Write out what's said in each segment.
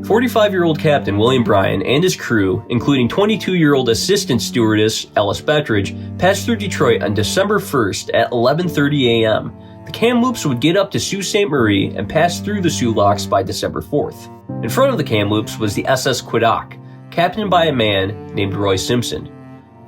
45-year-old Captain William Bryan and his crew, including 22-year-old assistant stewardess Alice Bettridge, passed through Detroit on December 1st at 11:30 a.m. The Kamloops would get up to Sault Ste. Marie and pass through the Soo Locks by December 4th. In front of the Kamloops was the SS Quedagh, captained by a man named Roy Simpson.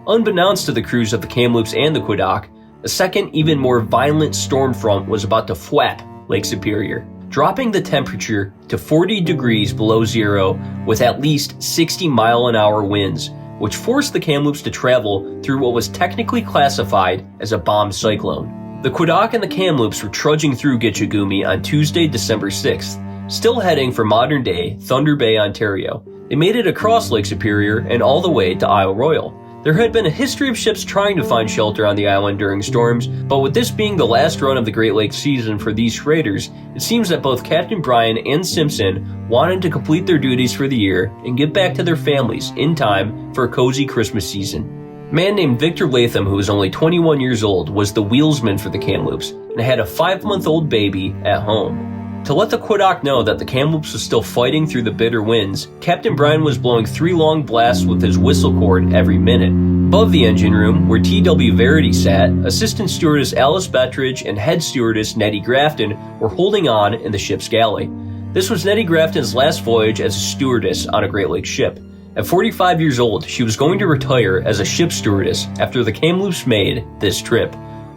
Unbeknownst to the crews of the Kamloops and the Quedagh, a second, even more violent storm front was about to thwap Lake Superior, dropping the temperature to 40 degrees below zero with at least 60-mile-an-hour winds, which forced the Kamloops to travel through what was technically classified as a bomb cyclone. The Quedagh and the Kamloops were trudging through Gitchagumi on Tuesday, December 6th, still heading for modern-day Thunder Bay, Ontario. They made it across Lake Superior and all the way to Isle Royale. There had been a history of ships trying to find shelter on the island during storms, but with this being the last run of the Great Lakes season for these freighters, it seems that both Captain Bryan and Simpson wanted to complete their duties for the year and get back to their families in time for a cozy Christmas season. A man named Victor Latham, who was only 21 years old, was the wheelsman for the Kamloops and had a 5-month-old baby at home. To let the Quedagh know that the Kamloops was still fighting through the bitter winds, Captain Bryan was blowing 3 long blasts with his whistle cord every minute. Above the engine room, where T.W. Verity sat, Assistant Stewardess Alice Bettridge and Head Stewardess Nettie Grafton were holding on in the ship's galley. This was Nettie Grafton's last voyage as a stewardess on a Great Lakes ship. At 45 years old, she was going to retire as a ship stewardess after the Kamloops made this trip,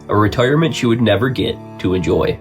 a retirement she would never get to enjoy.